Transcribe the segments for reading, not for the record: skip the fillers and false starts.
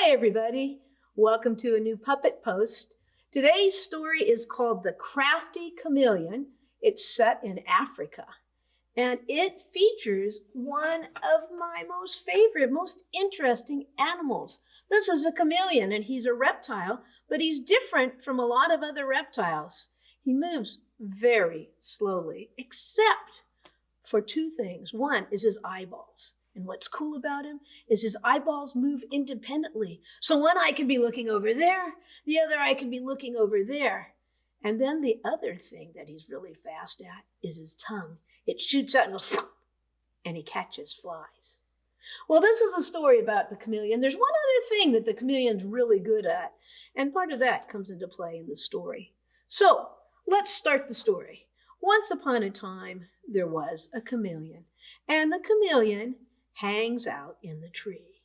Hi, everybody. Welcome to a new puppet post. Today's story is called The Crafty Chameleon. It's set in Africa, and it features one of my most favorite, most interesting animals. This is a chameleon, and he's a reptile, but he's different from a lot of other reptiles. He moves very slowly, except for two things. One is his eyeballs. And what's cool about him is his eyeballs move independently. So one eye can be looking over there, the other eye can be looking over there. And then the other thing that he's really fast at is his tongue. It shoots out and goes, and he catches flies. Well, this is a story about the chameleon. There's one other thing that the chameleon's really good at, and part of that comes into play in the story. So let's start the story. Once upon a time, there was a chameleon, and the chameleon hangs out in the tree.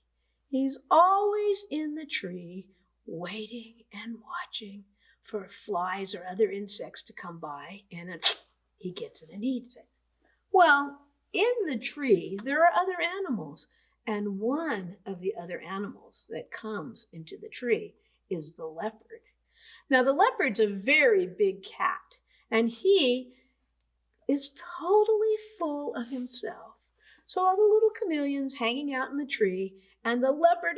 He's always in the tree, waiting and watching for flies or other insects to come by, and then he gets it and eats it. Well, in the tree, there are other animals, and one of the other animals that comes into the tree is the leopard. Now, the leopard's a very big cat, and he is totally full of himself. So all the little chameleons hanging out in the tree, and the leopard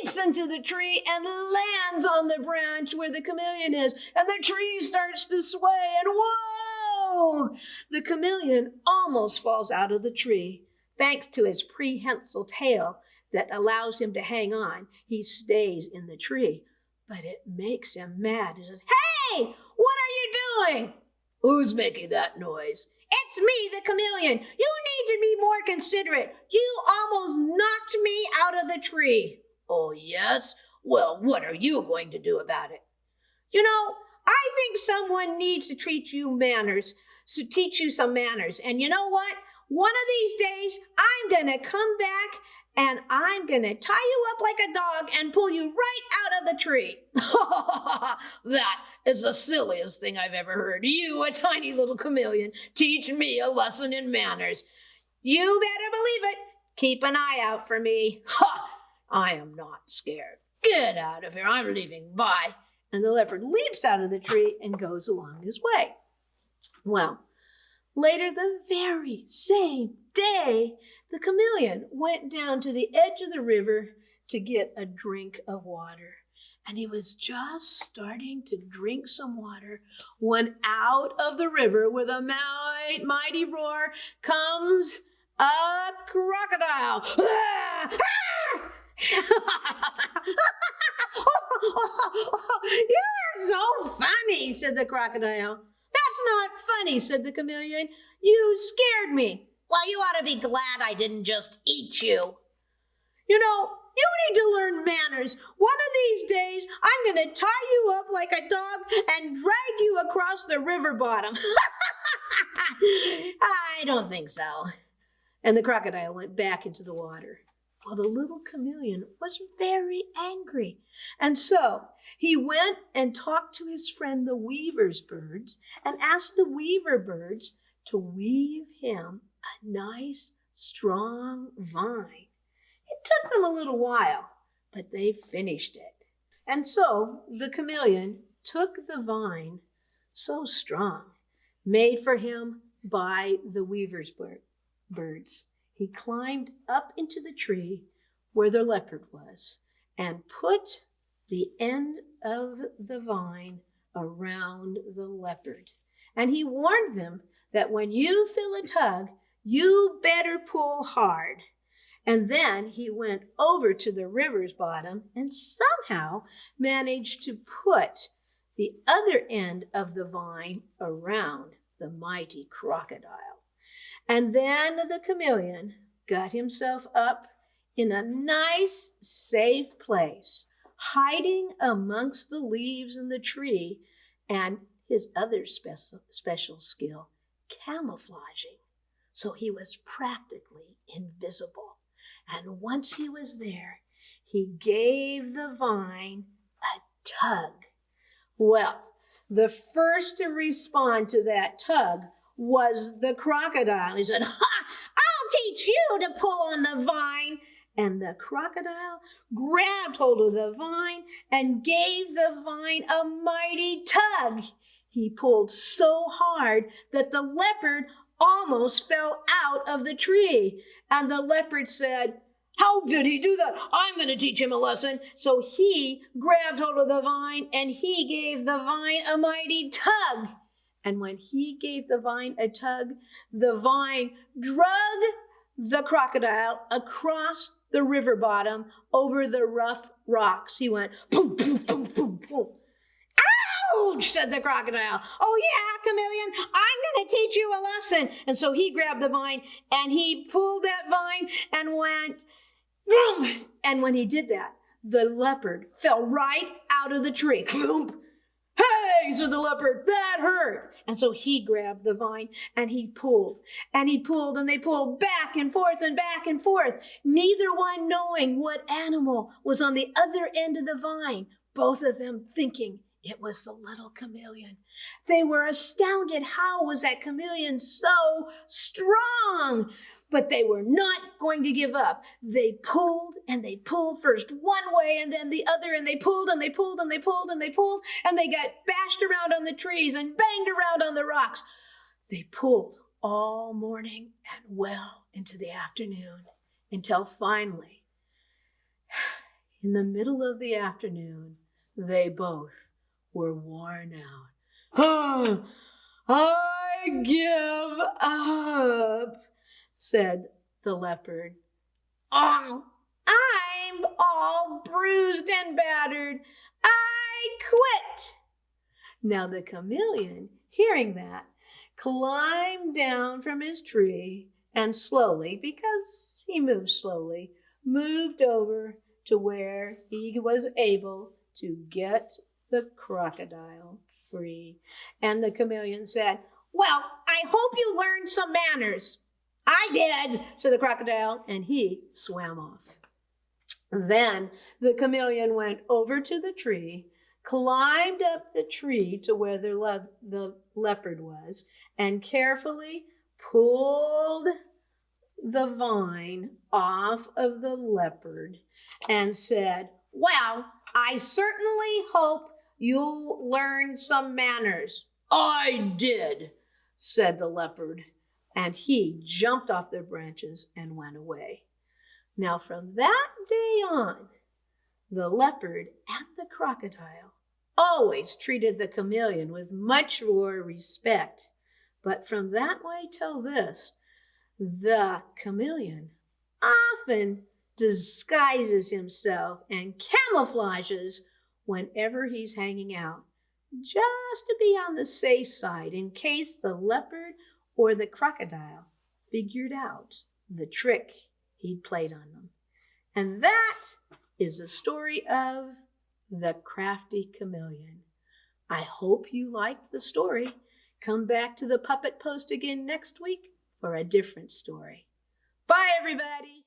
leaps into the tree and lands on the branch where the chameleon is, and the tree starts to sway, and whoa! The chameleon almost falls out of the tree. Thanks to his prehensile tail that allows him to hang on, he stays in the tree. But it makes him mad. He says, "Hey, what are you doing?" "Who's making that noise?" "It's me, the chameleon. You need to be more considerate. You almost knocked me out of the tree." "Oh, yes? Well, what are you going to do about it?" "You know, I think someone needs to teach you some manners. And you know what? One of these days, I'm going to come back and I'm going to tie you up like a dog and pull you right out of the tree." "That is the silliest thing I've ever heard. You, a tiny little chameleon, teach me a lesson in manners." "You better believe it. Keep an eye out for me." "Ha! I am not scared. Get out of here. I'm leaving. Bye." And the leopard leaps out of the tree and goes along his way. Well, later the very same day, the chameleon went down to the edge of the river to get a drink of water. And he was just starting to drink some water when out of the river with a mighty roar comes a crocodile. "You're so funny," said the crocodile. "That's not funny," said the chameleon. "You scared me." "Well, you ought to be glad I didn't just eat you." "You know, you need to learn manners. One of these days, I'm going to tie you up like a dog and drag you across the river bottom." "I don't think so." And the crocodile went back into the water. Well, the little chameleon was very angry. And so he went and talked to his friend the weaver's birds and asked the weaver birds to weave him a nice, strong vine. It took them a little while, but they finished it. And so the chameleon took the vine, so strong, made for him by the weaver's birds. He climbed up into the tree where the leopard was and put the end of the vine around the leopard. And he warned them that when you feel a tug, you better pull hard. And then he went over to the river's bottom and somehow managed to put the other end of the vine around the mighty crocodile. And then the chameleon got himself up in a nice, safe place, hiding amongst the leaves in the tree, and his other special skill, camouflaging. So he was practically invisible. And once he was there, he gave the vine a tug. Well, the first to respond to that tug was the crocodile. He said, "Ha! I'll teach you to pull on the vine." And the crocodile grabbed hold of the vine and gave the vine a mighty tug. He pulled so hard that the leopard almost fell out of the tree. And the leopard said, "How did he do that? I'm going to teach him a lesson." So he grabbed hold of the vine and he gave the vine a mighty tug. And when he gave the vine a tug, the vine drug the crocodile across the river bottom over the rough rocks. He went boom, boom, boom, boom, boom. "Ouch," said the crocodile. "Oh yeah, Chameleon, I'm going to teach you a lesson." And so he grabbed the vine and he pulled that vine and went boom. And when he did that, the leopard fell right out of the tree. "Hey," said the leopard, "that hurt." And so he grabbed the vine and he pulled and he pulled and they pulled back and forth and back and forth, neither one knowing what animal was on the other end of the vine, both of them thinking it was the little chameleon. They were astounded. How was that chameleon so strong? But they were not going to give up. They pulled and they pulled first one way and then the other, and they pulled and they pulled and they pulled and they pulled, and they got bashed around on the trees and banged around on the rocks. They pulled all morning and well into the afternoon until finally, in the middle of the afternoon, they both were worn out. "I give up," said the leopard. "Oh, I'm all bruised and battered. I quit." Now the chameleon, hearing that, climbed down from his tree and slowly, because he moved slowly, moved over to where he was able to get the crocodile free. And the chameleon said, "Well, I hope you learned some manners." "I did," said the crocodile, and he swam off. Then the chameleon went over to the tree, climbed up the tree to where the leopard was, and carefully pulled the vine off of the leopard and said, "Well, I certainly hope you learned some manners." "I did," said the leopard. And he jumped off the branches and went away. Now from that day on, the leopard and the crocodile always treated the chameleon with much more respect. But from that way till this, the chameleon often disguises himself and camouflages whenever he's hanging out, just to be on the safe side in case the leopard or the crocodile figured out the trick he'd played on them. And that is the story of the crafty chameleon. I hope you liked the story. Come back to the Puppet Post again next week for a different story. Bye, everybody.